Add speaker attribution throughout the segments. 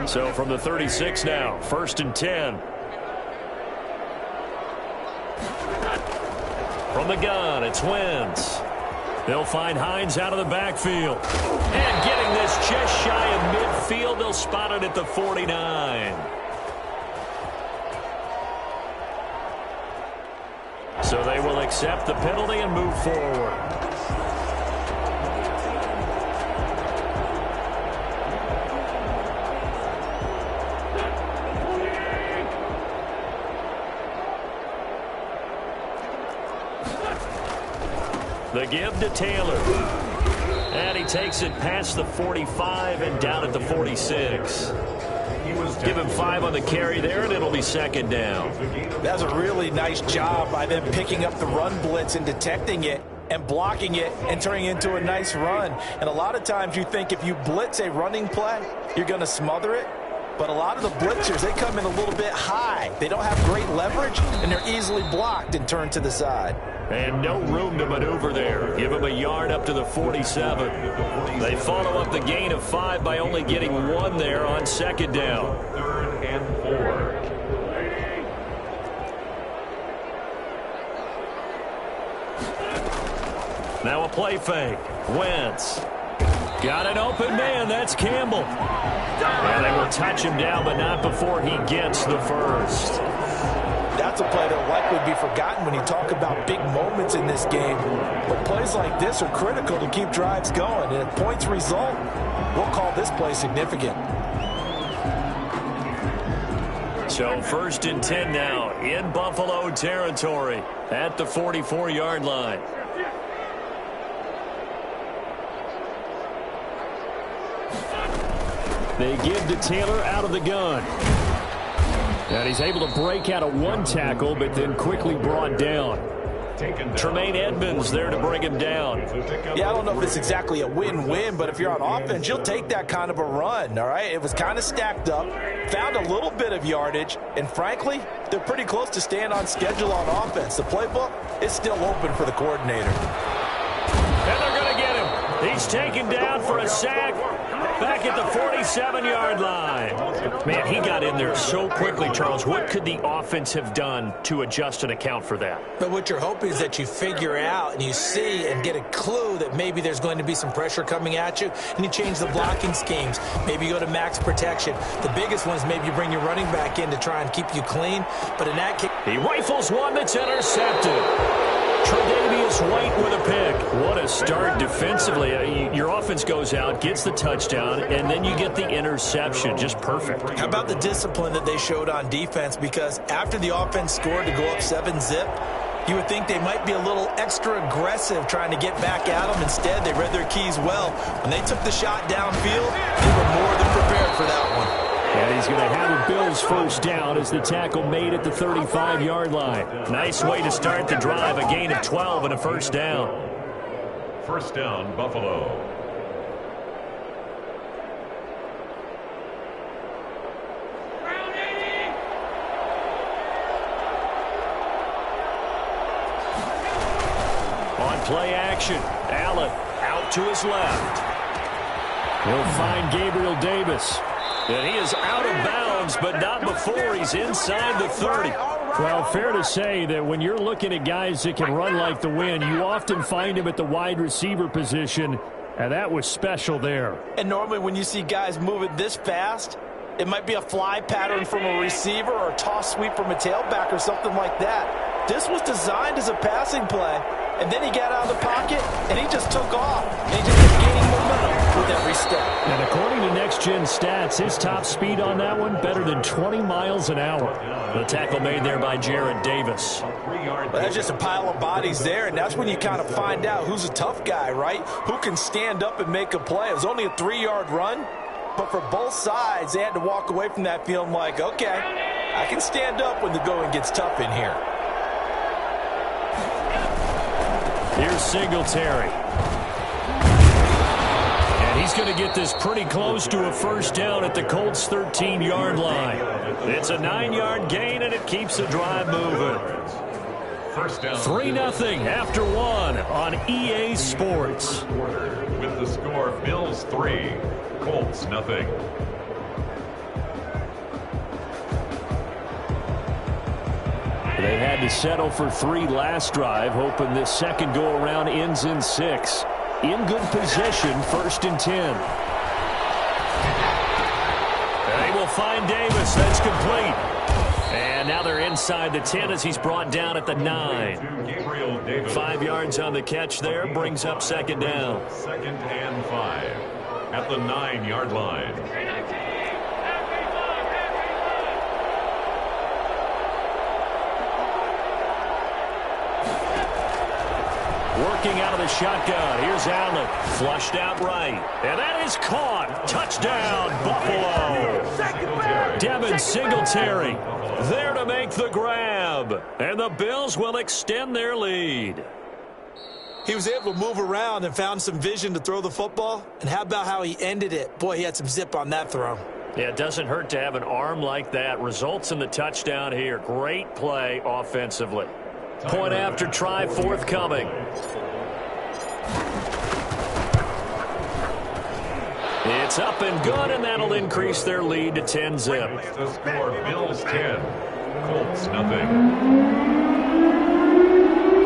Speaker 1: So from the 36 now, 1st and 10. From the gun, it's Wentz. They'll find Hines out of the backfield. And getting this just shy of midfield, they'll spot it at the 49. So they will accept the penalty and move forward. The give to Taylor. And he takes it past the 45 and down at the 46. Give him 5 on the carry there, and it'll be 2nd down.
Speaker 2: That's a really nice job by them picking up the run blitz and detecting it and blocking it and turning it into a nice run. And a lot of times you think if you blitz a running play, you're going to smother it. But a lot of the blitzers, they come in a little bit high. They don't have great leverage, and they're easily blocked and turned to the side.
Speaker 1: And no room to maneuver there. Give him a yard up to the 47. They follow up the gain of 5 by only getting 1 there on 2nd down.
Speaker 3: 3rd and 4.
Speaker 1: Now a play fake. Wentz. Got an open man. That's Campbell. And they will touch him down, but not before he gets the first.
Speaker 2: That's a play that'll likely be forgotten when you talk about big moments in this game. But plays like this are critical to keep drives going. And if points result, we'll call this play significant.
Speaker 1: So 1st and 10 now in Buffalo territory at the 44-yard line. They give to Taylor out of the gun. And he's able to break out of 1 tackle, but then quickly brought down. Tremaine Edmonds there to bring him down.
Speaker 2: Yeah, I don't know if it's exactly a win-win, but if you're on offense, you'll take that kind of a run, all right? It was kind of stacked up, found a little bit of yardage, and frankly, they're pretty close to staying on schedule on offense. The playbook is still open for the coordinator.
Speaker 1: And they're going to get him. He's taken down for a sack. Back at the 47-yard line. Man, he got in there so quickly, Charles. What could the offense have done to adjust and account for that?
Speaker 4: But what you're hoping is that you figure out and you see and get a clue that maybe there's going to be some pressure coming at you, and you change the blocking schemes. Maybe you go to max protection. The biggest one is maybe you bring your running back in to try and keep you clean. But in that case,
Speaker 1: he rifles one that's intercepted. Tre'Davious White with a pick. What a start defensively. Your offense goes out, gets the touchdown, and then you get the interception. Just perfect.
Speaker 2: How about the discipline that they showed on defense? Because after the offense scored to go up 7-zip, you would think they might be a little extra aggressive trying to get back at them. Instead, they read their keys well. When they took the shot downfield, they were more than prepared for that one.
Speaker 1: And he's going to have a Bills 1st down as the tackle made at the 35-yard line. Nice way to start the drive. A gain of 12 and a 1st down.
Speaker 3: 1st down, Buffalo.
Speaker 1: On play action, Allen out to his left. He'll find Gabriel Davis. And he is out of bounds, but not before he's inside the 30. Well, fair to say that when you're looking at guys that can run like the wind, you often find him at the wide receiver position, and that was special there.
Speaker 2: And normally when you see guys moving this fast, it might be a fly pattern from a receiver or a toss sweep from a tailback or something like that. This was designed as a passing play, and then he got out of the pocket, and he just took off. And he just kept gaining momentum with every step.
Speaker 1: And according to Next Gen Stats, his top speed on that one, better than 20 miles an hour. The tackle made there by Jared Davis.
Speaker 2: Well, that's just a pile of bodies there, and that's when you kind of find out who's a tough guy, right? Who can stand up and make a play. It was only a 3-yard run, but for both sides, they had to walk away from that feeling like, okay, I can stand up when the going gets tough in here.
Speaker 1: Here's Singletary. And he's going to get this pretty close to a 1st down at the Colts' 13-yard line. It's a 9-yard gain, and it keeps the drive moving.
Speaker 3: 1st down.
Speaker 1: 3-0 after 1 on EA Sports.
Speaker 3: With the score, Bills 3, Colts 0.
Speaker 1: They had to settle for 3 last drive, hoping this second go-around ends in 6. In good position, 1st and 10. They will find Davis. That's complete. And now they're inside the 10 as he's brought down at the 9. 5 yards on the catch there, brings up 2nd down.
Speaker 3: 2nd and 5 at the 9-yard line.
Speaker 1: Working out of the shotgun. Here's Allen. Flushed out right. And that is caught. Touchdown, Buffalo. Devin Singletary there to make the grab. And the Bills will extend their lead.
Speaker 4: He was able to move around and found some vision to throw the football. And how about how he ended it? Boy, he had some zip on that throw.
Speaker 1: Yeah, it doesn't hurt to have an arm like that. Results in the touchdown here. Great play offensively. Point after try forthcoming. It's up and good, and that'll increase their lead to 10-zip.
Speaker 3: The score, Bills 10, Colts nothing.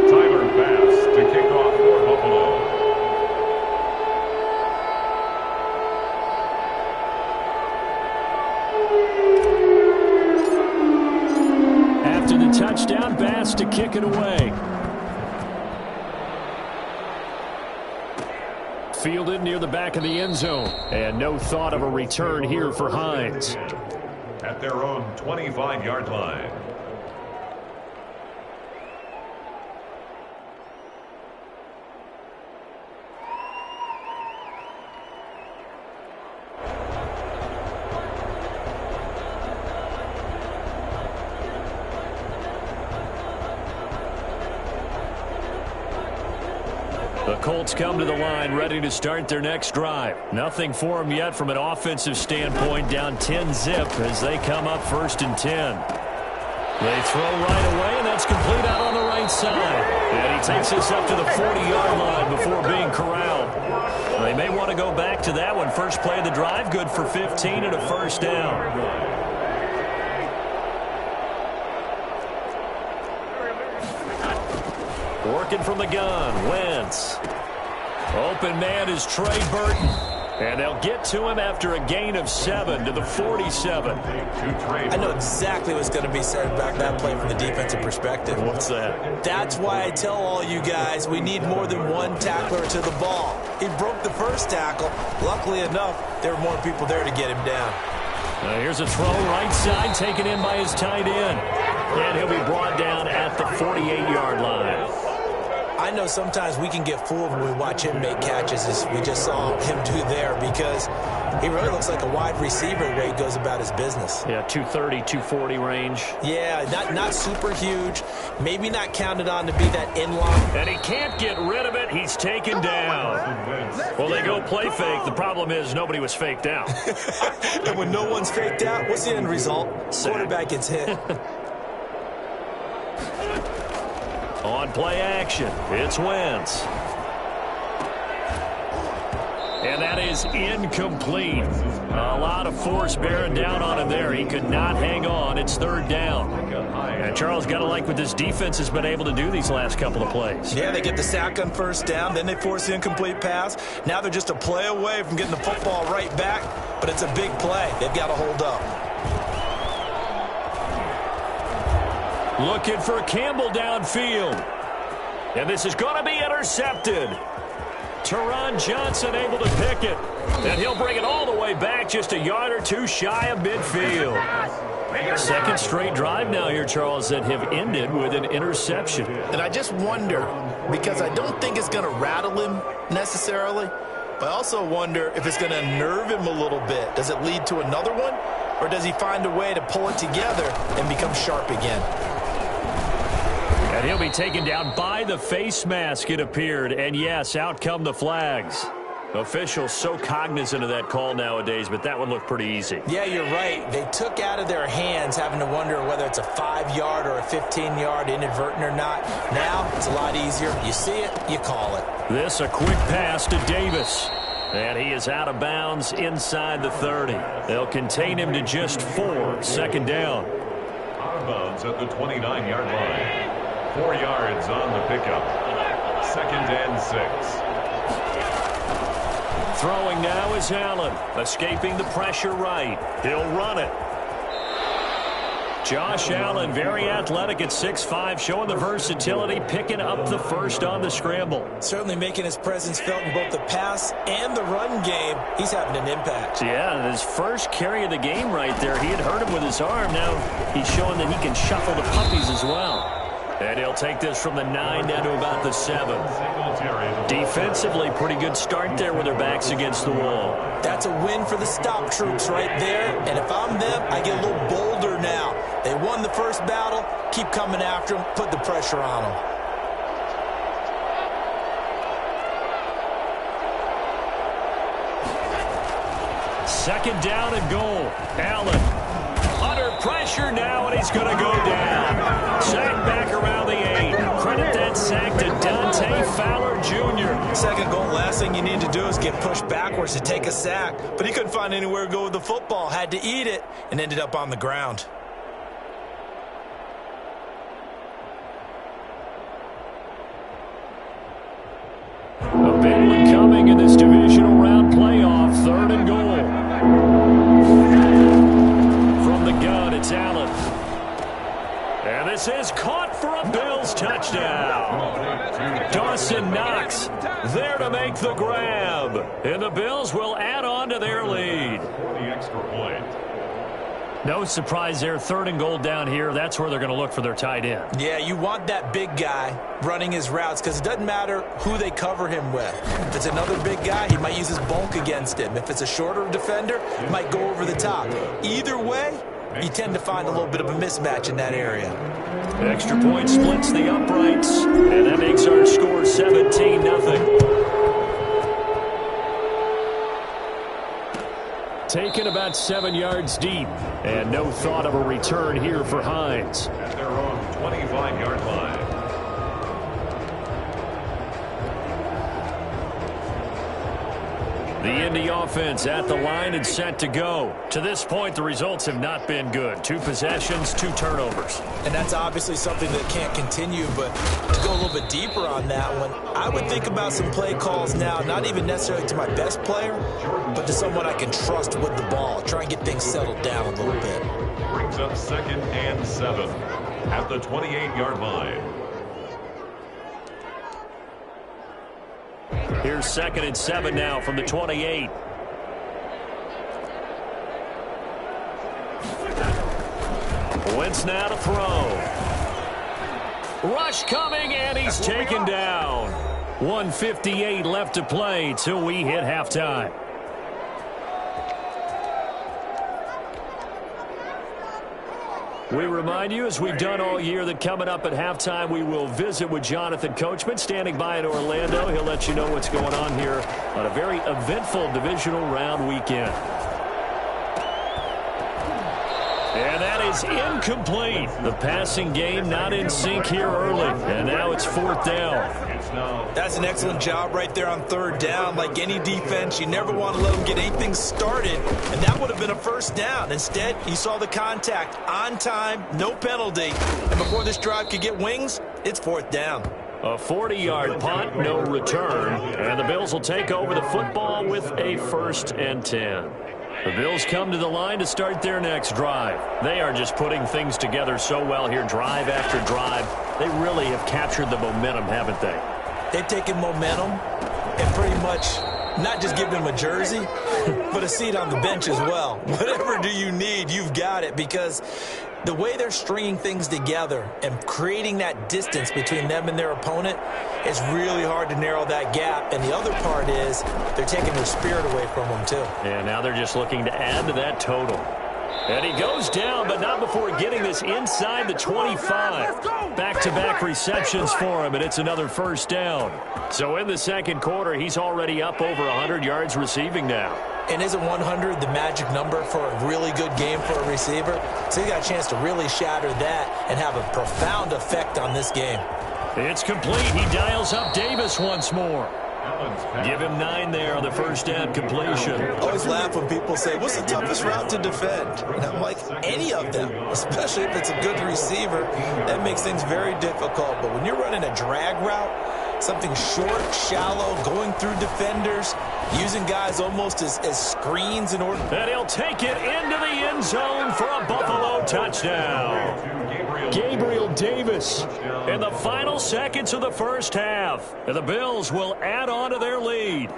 Speaker 3: Tyler Bass to kick off for Buffalo.
Speaker 1: After the touchdown, Bass to kick it away. Fielded near the back of the end zone. And no thought of a return here for Hines.
Speaker 3: At their own 25-yard line.
Speaker 1: The Colts come to the line ready to start their next drive. Nothing for them yet from an offensive standpoint, down 10-zip as they come up 1st and 10. They throw right away, and that's complete out on the right side. And he takes this up to the 40-yard line before being corralled. They may want to go back to that one. First play of the drive, good for 15 and a 1st down. Working from the gun, Wentz. Open man is Trey Burton. And they'll get to him after a gain of 7 to the 47.
Speaker 4: I know exactly what's going to be said about that play from the defensive perspective.
Speaker 1: What's that?
Speaker 4: That's why I tell all you guys we need more than one tackler to the ball. He broke the first tackle. Luckily enough, there were more people there to get him down.
Speaker 1: Here's a throw right side taken in by his tight end. And he'll be brought down at the 48-yard line.
Speaker 4: I know sometimes we can get fooled when we watch him make catches, as we just saw him do there, because he really looks like a wide receiver the way he goes about his business.
Speaker 1: Yeah, 230, 240 range.
Speaker 4: Yeah, not super huge. Maybe not counted on to be that in-line.
Speaker 1: And he can't get rid of it. He's taken down. Well, they go play fake. The problem is nobody was faked out.
Speaker 4: And when no one's faked out, what's the end result?
Speaker 1: Sack.
Speaker 4: Quarterback gets hit.
Speaker 1: On play action, it's Wentz. And that is incomplete. A lot of force bearing down on him there. He could not hang on. It's 3rd down. And Charles, got to like what this defense has been able to do these last couple of plays.
Speaker 4: Yeah, they get the sack on 1st down, then they force the incomplete pass. Now they're just a play away from getting the football right back, but it's a big play. They've got to hold up.
Speaker 1: Looking for Campbell downfield. And this is going to be intercepted. Teron Johnson able to pick it. And he'll bring it all the way back, just a yard or two shy of midfield. 2nd straight drive now here, Charles, that have ended with an interception.
Speaker 5: And I just wonder, because I don't think it's going to rattle him necessarily, but I also wonder if it's going to unnerve him a little bit. Does it lead to another one? Or does he find a way to pull it together and become sharp again?
Speaker 1: And he'll be taken down by the face mask, it appeared. And yes, out come the flags. Officials so cognizant of that call nowadays, but that one looked pretty easy.
Speaker 4: Yeah, you're right. They took out of their hands having to wonder whether it's a 5-yard or a 15-yard inadvertent or not. Now it's a lot easier. You see it, you call it.
Speaker 1: This a quick pass to Davis. And he is out of bounds inside the 30. They'll contain him to just 4. 2nd down.
Speaker 3: Out of bounds at the 29-yard line. 4 yards on the pickup. 2nd and 6.
Speaker 1: Throwing now is Allen, escaping the pressure right. He'll run it. Josh Allen, very athletic at 6'5", showing the versatility, picking up the first on the scramble.
Speaker 4: Certainly making his presence felt in both the pass and the run game. He's having an impact.
Speaker 1: Yeah, his first carry of the game right there, he had hurt him with his arm. Now he's showing that he can shuffle the puppies as well. And he'll take this from the 9 down to about the 7. Defensively, pretty good start there with their backs against the wall.
Speaker 4: That's a win for the stop troops right there. And if I'm them, I get a little bolder now. They won the first battle. Keep coming after them. Put the pressure on them.
Speaker 1: Second down and goal. Allen under pressure now, and he's going to go down. Sack back around the 8. Credit that sack to Dante Fowler Jr.
Speaker 4: Second goal, last thing you need to do is get pushed backwards to take a sack. But he couldn't find anywhere to go with the football. Had to eat it and ended up on the ground.
Speaker 1: A big one coming in this divisional round playoff. 3rd and goal. From the gun, it's Allen. And this is caught for a Bills touchdown. Dawson Knox there to make the grab. And the Bills will add on to their lead.
Speaker 3: The extra point.
Speaker 1: No surprise there. 3rd and goal down here. That's where they're going to look for their tight end.
Speaker 4: Yeah, you want that big guy running his routes because it doesn't matter who they cover him with. If it's another big guy, he might use his bulk against him. If it's a shorter defender, he might go over the top. Either way, you tend to find a little bit of a mismatch in that area.
Speaker 1: Extra point splits the uprights, and that makes our score 17-0. Taken about 7 yards deep, and no thought of a return here for Hines.
Speaker 3: At their own 25-yard line.
Speaker 1: The Indy offense at the line and set to go. To this point, the results have not been good. 2 possessions, 2 turnovers.
Speaker 4: And that's obviously something that can't continue, but to go a little bit deeper on that one, I would think about some play calls now, not even necessarily to my best player, but to someone I can trust with the ball. Try and get things settled down a little bit.
Speaker 3: Brings up 2nd and 7 at the 28-yard line.
Speaker 1: Here's 2nd and 7 now from the 28. Wentz now to throw. Rush coming, and he's taken down. 1:58 left to play till we hit halftime. We remind you, as we've done all year, that coming up at halftime, we will visit with Jonathan Coachman, standing by in Orlando. He'll let you know what's going on here on a very eventful divisional round weekend. And that is incomplete. The passing game not in sync here early. And now it's 4th down.
Speaker 4: That's an excellent job right there on 3rd down. Like any defense, you never want to let them get anything started. And that would have been a 1st down. Instead, you saw the contact on time, no penalty. And before this drive could get wings, it's 4th down.
Speaker 1: A 40-yard punt, no return. And the Bills will take over the football with a 1st and 10. The Bills come to the line to start their next drive. They are just putting things together so well here, drive after drive. They really have captured the momentum, haven't they?
Speaker 4: They've taken momentum and pretty much not just given them a jersey, but a seat on the bench as well. Whatever do you need, you've got it, because the way they're stringing things together and creating that distance between them and their opponent, it's really hard to narrow that gap. And the other part is they're taking their spirit away from them, too.
Speaker 1: And now they're just looking to add to that total. And he goes down, but not before getting this inside the 25. Back-to-back receptions for him, and it's another 1st down. So in the 2nd quarter, he's already up over 100 yards receiving now.
Speaker 4: And isn't 100 the magic number for a really good game for a receiver? So he got a chance to really shatter that and have a profound effect on this game.
Speaker 1: It's complete. He dials up Davis once more. Give him 9 there on the first down completion.
Speaker 4: I always laugh when people say, what's the toughest route to defend? And I'm like, any of them, especially if it's a good receiver. That makes things very difficult. But when you're running a drag route, something short, shallow, going through defenders, using guys almost as screens in order.
Speaker 1: And he'll take it into the end zone for a Buffalo touchdown. Gabriel Davis in the final seconds of the first half. And the Bills will add on to their lead.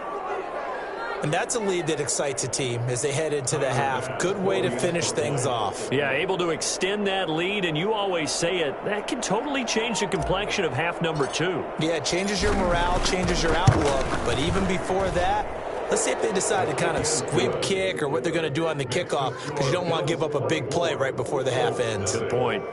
Speaker 4: And that's a lead that excites a team as they head into the half. Good way to finish things off.
Speaker 1: Yeah, able to extend that lead, and you always say it, that can totally change the complexion of half number 2.
Speaker 4: Yeah, it changes your morale, changes your outlook. But even before that, let's see if they decide to kind of squib kick or what they're going to do on the kickoff, because you don't want to give up a big play right before the half ends.
Speaker 1: Good point.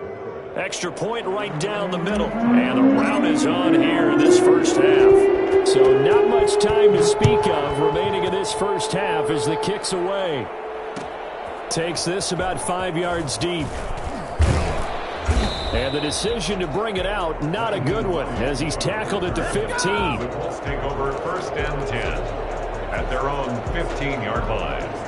Speaker 1: Extra point right down the middle. And the route is on here in this first half. So not much time to speak of remaining in this first half as the kick's away. Takes this about 5 yards deep. And the decision to bring it out, not a good one, as he's tackled at the 15.
Speaker 3: Let's take over first and 10 at their own 15-yard line.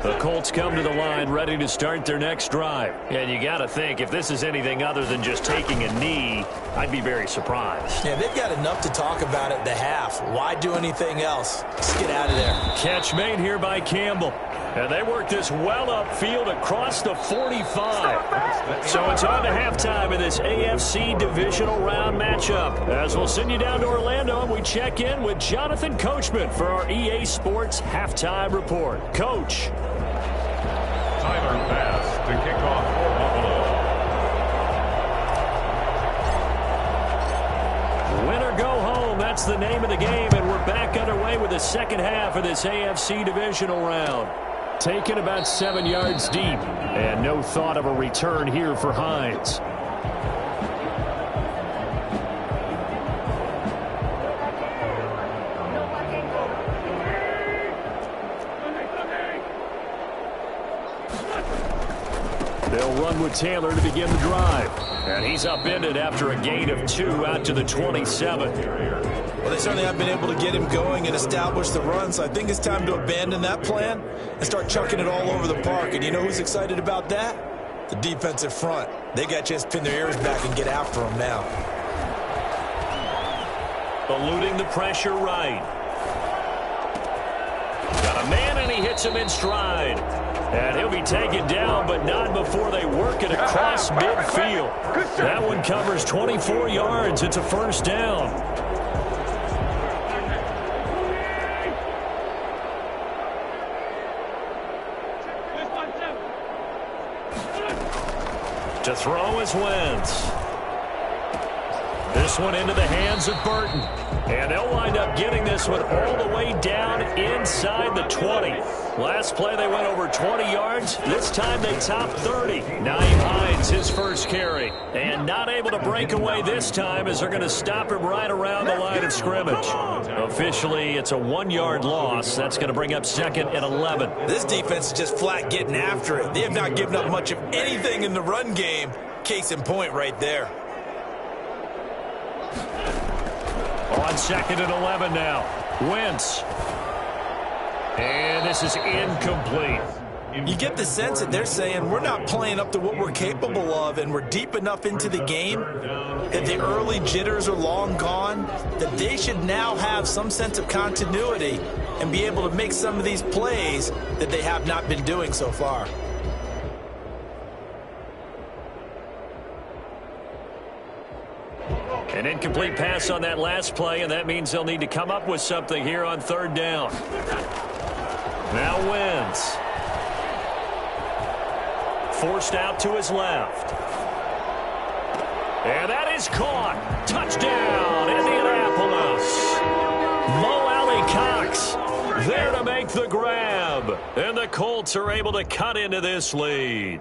Speaker 1: The Colts come to the line ready to start their next drive. And you got to think, if this is anything other than just taking a knee, I'd be very surprised.
Speaker 4: Yeah, they've got enough to talk about at the half. Why do anything else? Just get out of there.
Speaker 1: Catch made here by Campbell. And they work this well upfield across the 45. So it's on to halftime in this AFC divisional round matchup. As we'll send you down to Orlando, and we check in with Jonathan Coachman for our EA Sports Halftime Report. Coach.
Speaker 3: Tyler Bass to kick off for Buffalo.
Speaker 1: Win or go home, that's the name of the game, and we're back underway with the second half of this AFC divisional round. Taken about 7 yards deep, and no thought of a return here for Hines. They'll run with Taylor to begin the drive. And he's upended after a gain of 2 out to the 27.
Speaker 4: Well, they certainly have been able to get him going and establish the run, so I think it's time to abandon that plan and start chucking it all over the park. And you know who's excited about that? The defensive front. They got a chance to pin their ears back and get after him now.
Speaker 1: Eluding the pressure right. Got a man, and he hits him in stride. And he'll be taken down, but not before they work it across midfield. That one covers 24 yards. It's a first down. To throw is Wentz. This one into the hands of Burton. And they'll wind up getting this one all the way down inside the 20. Last play they went over 20 yards. This time they topped 30. Naeem Hines, his first carry. And not able to break away this time as they're going to stop him right around the line of scrimmage. Officially, it's a 1-yard loss. That's going to bring up 2nd and 11.
Speaker 4: This defense is just flat getting after it. They have not given up much of anything in the run game. Case in point right there.
Speaker 1: On 2nd and 11 now. Wentz. And this is incomplete.
Speaker 4: You get the sense that they're saying we're not playing up to what we're capable of, and we're deep enough into the game that the early jitters are long gone, that they should now have some sense of continuity and be able to make some of these plays that they have not been doing so far.
Speaker 1: An incomplete pass on that last play, and that means they'll need to come up with something here on 3rd down. Now Wentz. Forced out to his left. And that is caught. Touchdown, Indianapolis. Mo Alley-Cox there to make the grab. And the Colts are able to cut into this lead.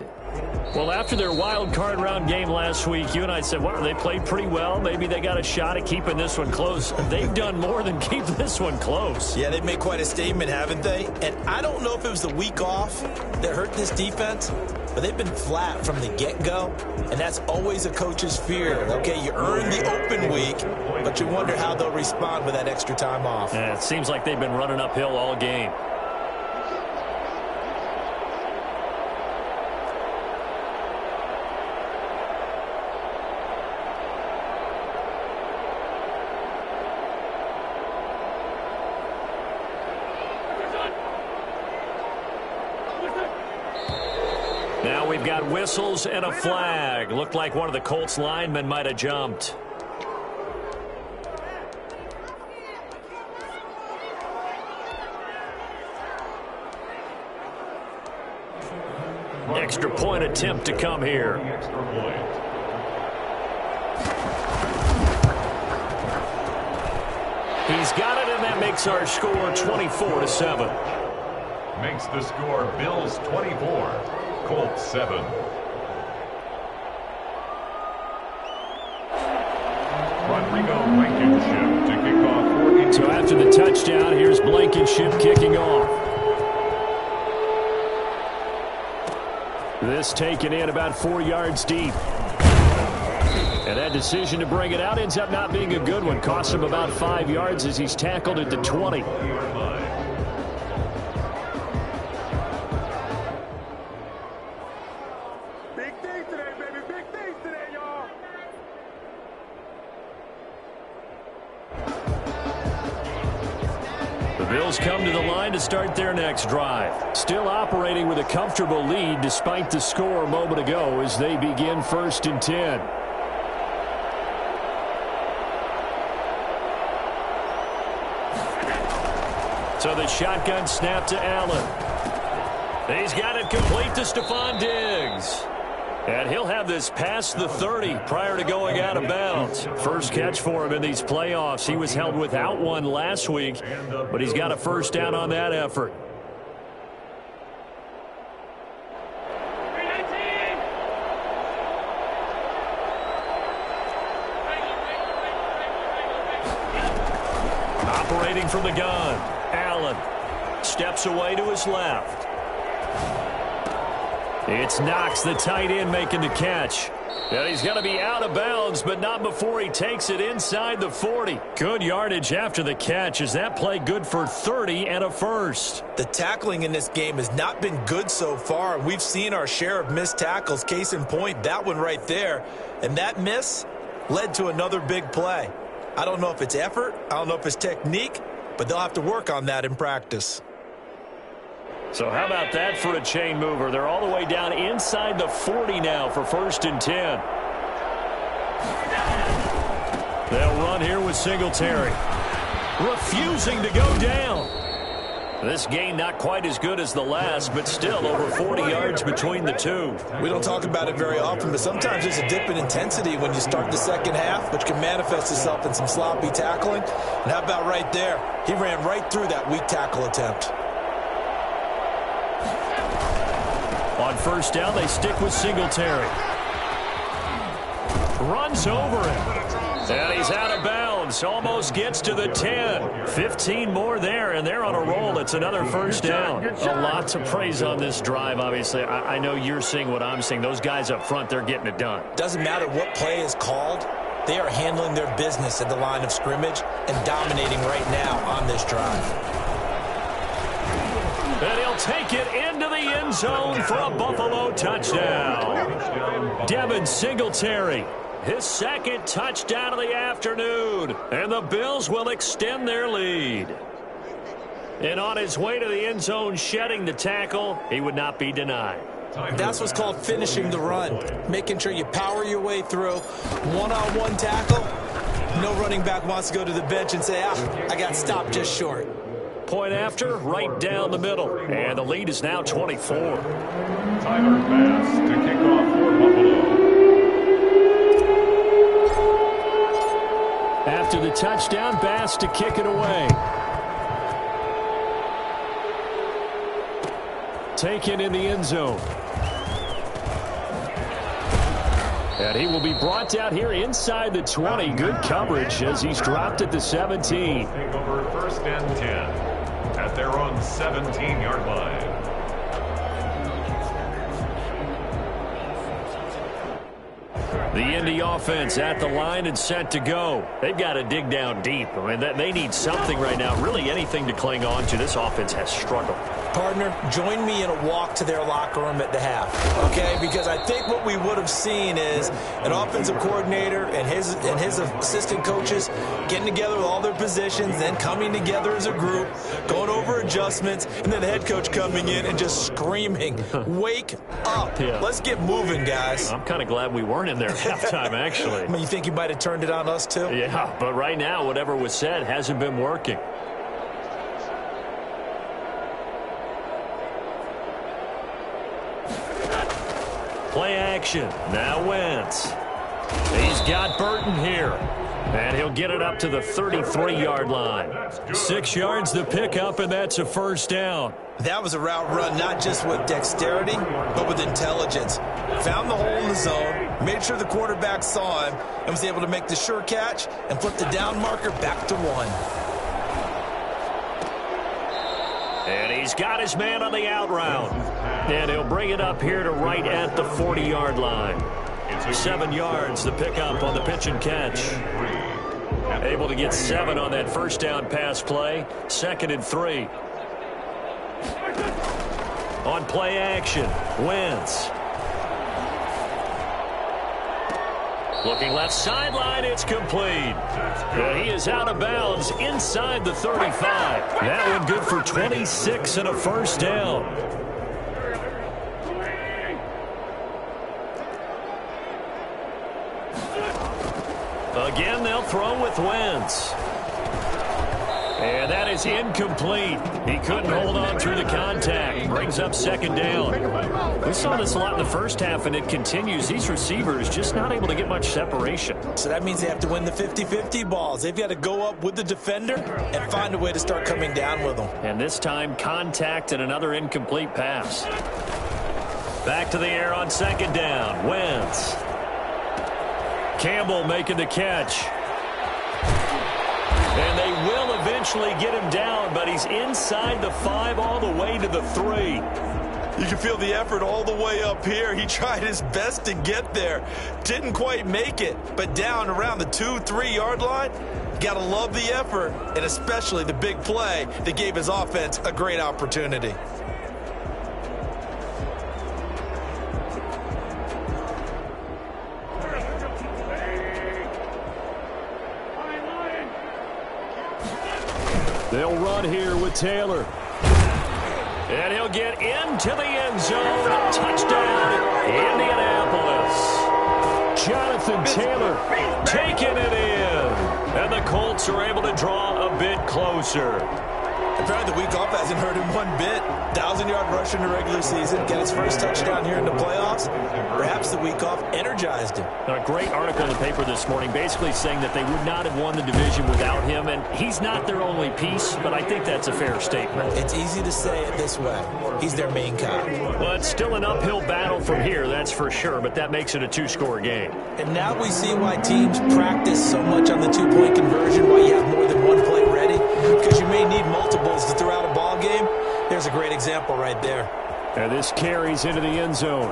Speaker 1: Well, after their wild card round game last week, you and I said, well, they played pretty well. Maybe they got a shot at keeping this one close. They've done more than keep this one close.
Speaker 4: Yeah, they've made quite a statement, haven't they? And I don't know if it was the week off that hurt this defense, but they've been flat from the get-go, and that's always a coach's fear. Okay, you earn the open week, but you wonder how they'll respond with that extra time off.
Speaker 1: Yeah, it seems like they've been running uphill all game. Now we've got whistles and a flag. Looked like one of the Colts linemen might have jumped. Extra point attempt to come here. He's got it, and that makes our score 24-7.
Speaker 3: Makes the score Bills 24, Colts 7. Rodrigo Blankenship to kick off.
Speaker 1: So after the touchdown, here's Blankenship kicking off. This taken in about 4 yards deep. And that decision to bring it out ends up not being a good one. Cost him about 5 yards as he's tackled at the 20. Bills come to the line to start their next drive. Still operating with a comfortable lead despite the score a moment ago as they begin 1st and 10. So the shotgun snap to Allen. He's got it complete to Stephon Diggs. And he'll have this past the 30 prior to going out of bounds. First catch for him in these playoffs. He was held without one last week, but he's got a first down on that effort. Operating from the gun, Allen steps away to his left. It's Knox, the tight end, making the catch. And he's going to be out of bounds, but not before he takes it inside the 40. Good yardage after the catch. Is that play good for 30 and a first?
Speaker 4: The tackling in this game has not been good so far. We've seen our share of missed tackles. Case in point, that one right there. And that miss led to another big play. I don't know if it's effort. I don't know if it's technique, but they'll have to work on that in practice.
Speaker 1: So how about that for a chain mover? They're all the way down inside the 40 now for 1st and 10. They'll run here with Singletary. Refusing to go down. This game not quite as good as the last, but still over 40 yards between the two.
Speaker 4: We don't talk about it very often, but sometimes there's a dip in intensity when you start the second half, which can manifest itself in some sloppy tackling. And how about right there? He ran right through that weak tackle attempt.
Speaker 1: On first down, they stick with Singletary. Runs over him. And he's out of bounds. Almost gets to the 10. 15 more there, and they're on a roll. It's another first down. A lot to praise on this drive, obviously. I know you're seeing what I'm seeing. Those guys up front, they're getting it done.
Speaker 4: Doesn't matter what play is called. They are handling their business at the line of scrimmage and dominating right now on this drive.
Speaker 1: And he'll take it into the end zone for a Buffalo touchdown. Devin Singletary, his second touchdown of the afternoon. And the Bills will extend their lead. And on his way to the end zone, shedding the tackle, he would not be denied.
Speaker 4: That's what's called finishing the run. Making sure you power your way through. One-on-one tackle. No running back wants to go to the bench and say, I got stopped just short.
Speaker 1: Point after, right down the middle. And the lead is now 24.
Speaker 3: Tyler Bass to kick off for Buffalo.
Speaker 1: After the touchdown, Bass to kick it away. Taken in the end zone. And he will be brought down here inside the 20. Good coverage as he's dropped at the 17.
Speaker 3: Take over 1st and 10 at their own 17-yard line.
Speaker 1: The Indy offense at the line and set to go. They've got to dig down deep. I mean, they need something right now, really anything to cling on to. This offense has struggled.
Speaker 4: Partner, join me in a walk to their locker room at the half, okay? Because I think what we would have seen is an offensive coordinator and his assistant coaches getting together with all their positions, then coming together as a group, going over adjustments, and then the head coach coming in and just screaming, wake up.
Speaker 1: Yeah.
Speaker 4: Let's get moving, guys.
Speaker 1: I'm kind of glad we weren't in there at halftime, actually.
Speaker 4: I mean, you think you might have turned it on us, too?
Speaker 1: Yeah, but right now, whatever was said hasn't been working. Play action. Now Wentz. He's got Burton here. And he'll get it up to the 33-yard line. 6 yards the pickup, and that's a first down.
Speaker 4: That was a route run not just with dexterity, but with intelligence. Found the hole in the zone, made sure the quarterback saw him, and was able to make the sure catch and flip the down marker back to 1.
Speaker 1: And he's got his man on the out route. And he'll bring it up here to right at the 40-yard line. 7 yards, the pickup on the pitch and catch. Able to get 7 on that first down pass play. 2nd and 3. On play action, Wentz. Looking left sideline, it's complete. He is out of bounds inside the 35. That one good for 26 and a first down. Again, they'll throw with Wentz. And that is incomplete. He couldn't hold on through the contact. Brings up 2nd down. We saw this a lot in the first half, and it continues. These receivers just not able to get much separation.
Speaker 4: So that means they have to win the 50-50 balls. They've got to go up with the defender and find a way to start coming down with them.
Speaker 1: And this time, contact and another incomplete pass. Back to the air on 2nd down. Wentz. Campbell making the catch. And they will eventually get him down, but he's inside the 5 all the way to the 3.
Speaker 5: You can feel the effort all the way up here. He tried his best to get there. Didn't quite make it, but down around the 2-3 yard line, got to love the effort, and especially the big play that gave his offense a great opportunity.
Speaker 1: They'll run here with Taylor. And he'll get into the end zone. Touchdown, Indianapolis. Jonathan Taylor taking it in. And the Colts are able to draw a bit closer.
Speaker 4: Apparently the week off hasn't hurt him one bit. 1,000-yard rusher in the regular season. Get his first touchdown here in the playoffs. Perhaps the week off energized him.
Speaker 1: A great article in the paper this morning basically saying that they would not have won the division without him. And he's not their only piece, but I think that's a fair statement.
Speaker 4: It's easy to say it this way. He's their main guy.
Speaker 1: Well, it's still an uphill battle from here, that's for sure, but that makes it a 2-score game.
Speaker 4: And now we see why teams practice so much on the 2-point conversion, why you have more than one play ready, because you may need multiples to throw out a ball game. There's a great example right there.
Speaker 1: And this carries into the end zone.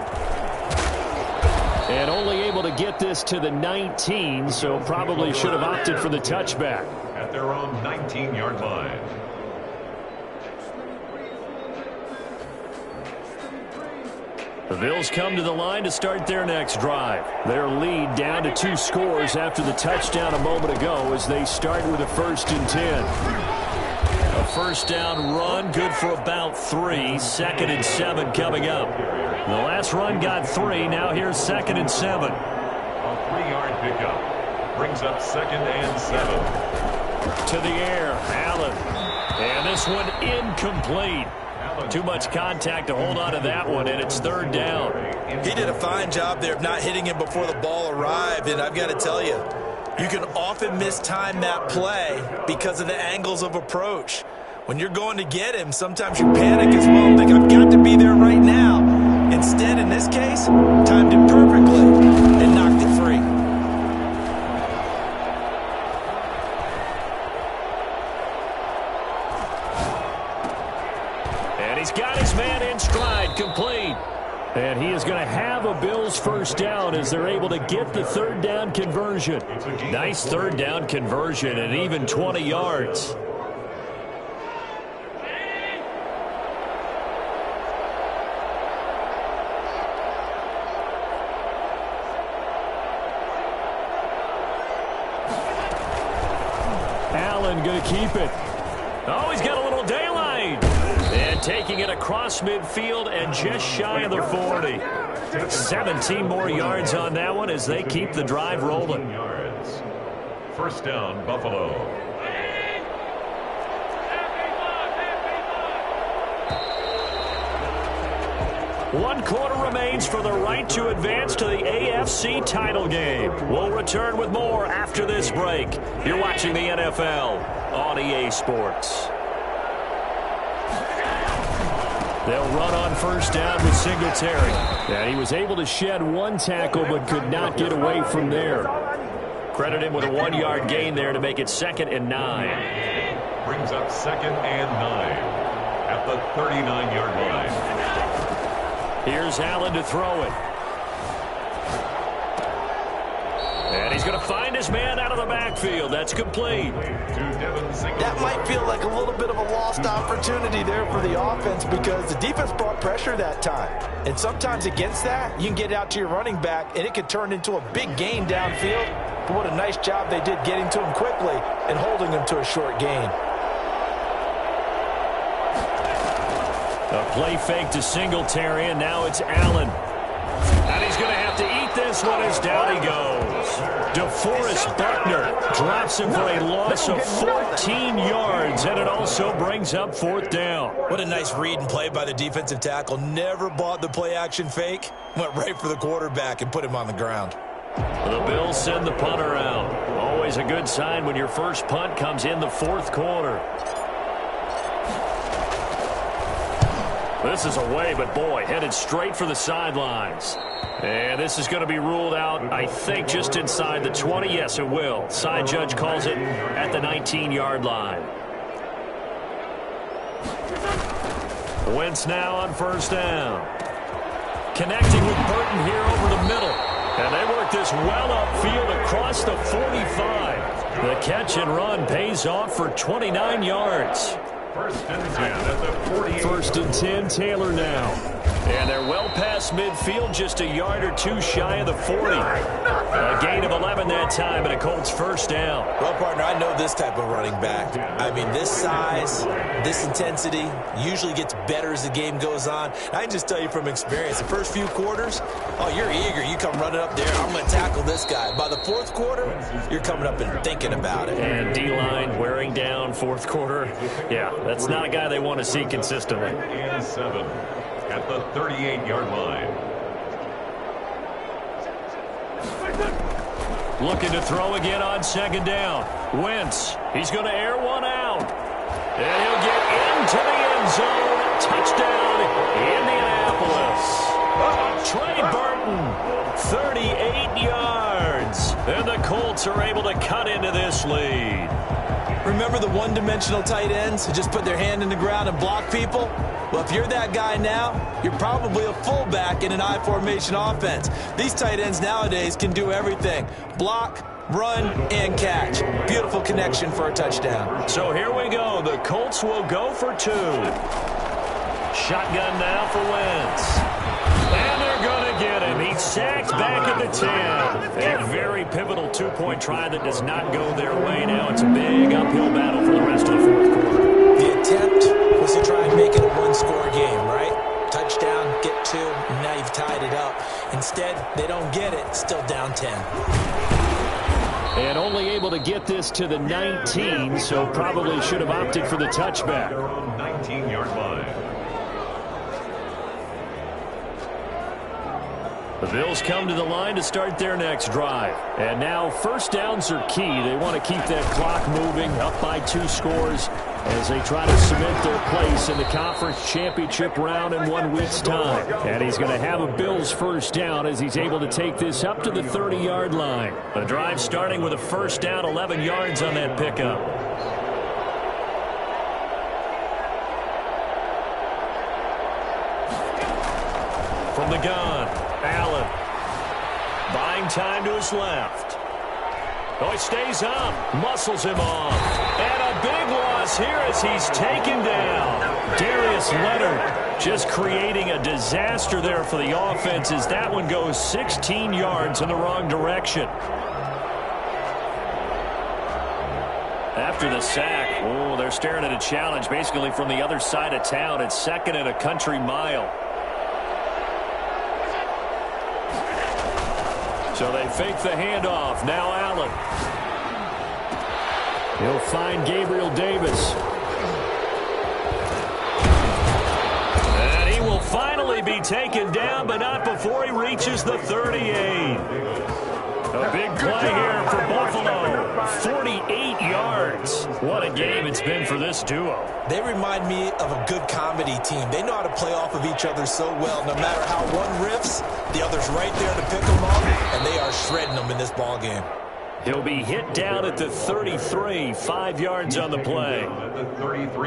Speaker 1: And only able to get this to the 19, so probably should have opted for the touchback.
Speaker 3: At their own 19-yard line.
Speaker 1: The Bills come to the line to start their next drive. Their lead down to 2 scores after the touchdown a moment ago as they start with a 1st and 10. A first down run, good for about 3. 2nd and 7 coming up. The last run got 3. Now here's 2nd and 7.
Speaker 3: A 3-yard pickup. Brings up 2nd and 7.
Speaker 1: To the air, Allen. And this one incomplete. Too much contact to hold on to that one, and it's 3rd down.
Speaker 5: He did a fine job there of not hitting him before the ball arrived, and I've got to tell you, you can often mistime that play because of the angles of approach. When you're going to get him, sometimes you panic as well and think, I've got to be there right now. Instead, in this case, timed it perfectly and knocked
Speaker 1: And he's got his man in stride, complete. And he is going to have a Bills first down as they're able to get the third down conversion. Nice third down conversion and even 20 yards. Allen going to keep it. Oh, he's got a little daylight. And taking it across midfield and just shy of the 40. 17 more yards on that one as they keep the drive rolling.
Speaker 3: First down, Buffalo.
Speaker 1: One quarter remains for the right to advance to the AFC title game. We'll return with more after this break. You're watching the NFL on EA Sports. They'll run on first down with Singletary. And he was able to shed one tackle but could not get away from there. Credit him with a 1-yard gain there to make it 2nd and 9.
Speaker 3: Brings up 2nd and 9 at the 39-yard line.
Speaker 1: Here's Allen to throw it. And he's going to find his man out of the backfield. That's complete.
Speaker 2: That might feel like a little bit of a lost opportunity there for the offense because the defense brought pressure that time. And sometimes against that, you can get out to your running back, and it could turn into a big gain downfield. But what a nice job they did getting to him quickly and holding him to a short gain.
Speaker 1: A play fake to Singletary, and now it's Allen. And he's going to have to eat this one as down he goes. DeForest Buckner drops him for a loss of 14 yards, and it also brings up 4th down.
Speaker 4: What a nice read and play by the defensive tackle. Never bought the play-action fake. Went right for the quarterback and put him on the ground.
Speaker 1: The Bills send the punter out. Always a good sign when your first punt comes in the 4th quarter. This is away, but boy, headed straight for the sidelines. And this is going to be ruled out, I think, just inside the 20. Yes, it will. Side judge calls it at the 19-yard line. Wentz now on first down. Connecting with Burton here over the middle. And they work this well upfield across the 45. The catch and run pays off for 29 yards.
Speaker 3: First and 10 at the 48.
Speaker 1: First and 10, Taylor now. And they're well past midfield, just a yard or two shy of the 40. A gain of 11 that time, and a Colts first down.
Speaker 4: Well, partner, I know this type of running back. I mean, this size, this intensity usually gets better as the game goes on. I can just tell you from experience, the first few quarters, oh, you're eager. You come running up there, I'm going to tackle this guy. By the 4th quarter, you're coming up and thinking about it.
Speaker 1: And D-line wearing down 4th quarter. Yeah, that's not a guy they want to see consistently.
Speaker 3: And 7 at the 38-yard line.
Speaker 1: Looking to throw again on 2nd down. Wentz, he's going to air one out. And he'll get into the end zone. Touchdown, Indianapolis. Trey Burton, 38 yards. And the Colts are able to cut into this lead.
Speaker 4: Remember the one-dimensional tight ends who just put their hand in the ground and block people? Well, if you're that guy now, you're probably a fullback in an I-formation offense. These tight ends nowadays can do everything. Block, run, and catch. Beautiful connection for a touchdown.
Speaker 1: So here we go. The Colts will go for 2. Shotgun now for Wentz. And they're going to get him. He's sacked back at the 10. A very pivotal 2-point try that does not go their way. Now it's a big uphill battle for the rest of the 4th quarter.
Speaker 4: The attempt was to try and make it a one-score game, right? Touchdown, get 2, and now you've tied it up. Instead, they don't get it, still down 10.
Speaker 1: And only able to get this to the 19, so probably should have opted for the touchback.
Speaker 3: 19-yard line.
Speaker 1: The Bills come to the line to start their next drive. And now first downs are key. They want to keep that clock moving, up by 2 scores as they try to cement their place in the conference championship round in 1 week's time. And he's going to have a Bills first down as he's able to take this up to the 30-yard line. The drive starting with a first down, 11 yards on that pickup. from the gun. Allen buying time to his left. Oh, he stays up, muscles him off. And a big loss here as he's taken down. Darius Leonard just creating a disaster there for the offense as that one goes 16 yards in the wrong direction. After the sack, oh, they're staring at a challenge basically from the other side of town. It's 2nd and a country mile. So they fake the handoff. Now Allen. He'll find Gabriel Davis. And he will finally be taken down, but not before he reaches the 38. A big play here for Buffalo. 48 yards. What a game it's been for this duo.
Speaker 4: They remind me of a good comedy team. They know how to play off of each other so well. No matter how one riffs, the other's right there to pick them up, and they are shredding them in this ball game.
Speaker 1: He'll be hit down at the 33. 5 yards on the play.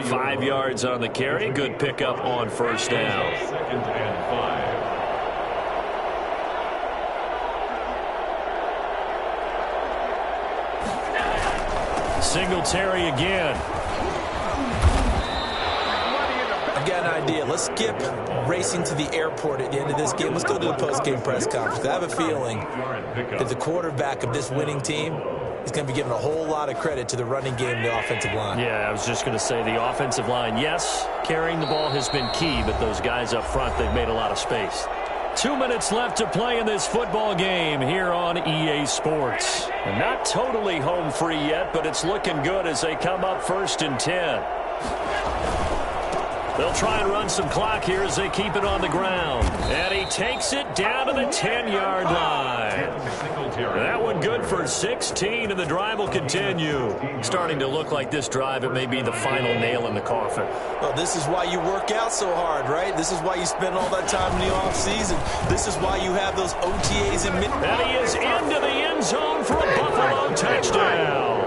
Speaker 1: 5 yards on the carry. Good pickup on first down.
Speaker 3: 2nd and 5.
Speaker 1: Singletary again.
Speaker 4: I've got an idea. Let's skip racing to the airport at the end of this game. Let's go to the post-game press conference. I have a feeling that the quarterback of this winning team is going to be giving a whole lot of credit to the running game and the offensive line.
Speaker 1: Yeah, I was just going to say the offensive line, yes, carrying the ball has been key, but those guys up front, they've made a lot of space. 2 minutes left to play in this football game here on EA Sports. And not totally home free yet, but it's looking good as they come up 1st and 10. They'll try and run some clock here as they keep it on the ground. And he takes it down to the 10-yard line. That one good for 16, and the drive will continue. Starting to look like this drive, it may be the final nail in the coffin.
Speaker 4: Well, this is why you work out so hard, right? This is why you spend all that time in the offseason. This is why you have those OTAs in mid.
Speaker 1: And he is into the end zone for a Buffalo touchdown.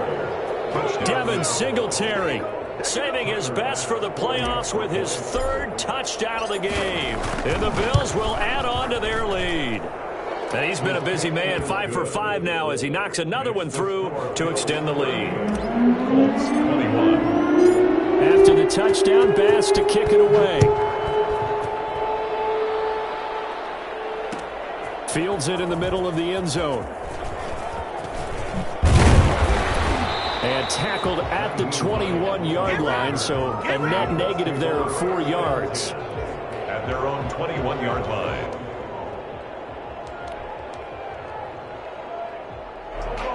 Speaker 1: Devin Singletary saving his best for the playoffs with his 3rd touchdown of the game. And the Bills will add on to their lead. And he's been a busy man, 5 for 5 now as he knocks another one through to extend the lead. After the touchdown, Bass to kick it away. Fields it in the middle of the end zone. And tackled at the 21-yard line, so a net negative there of 4 yards.
Speaker 3: At their own 21-yard line.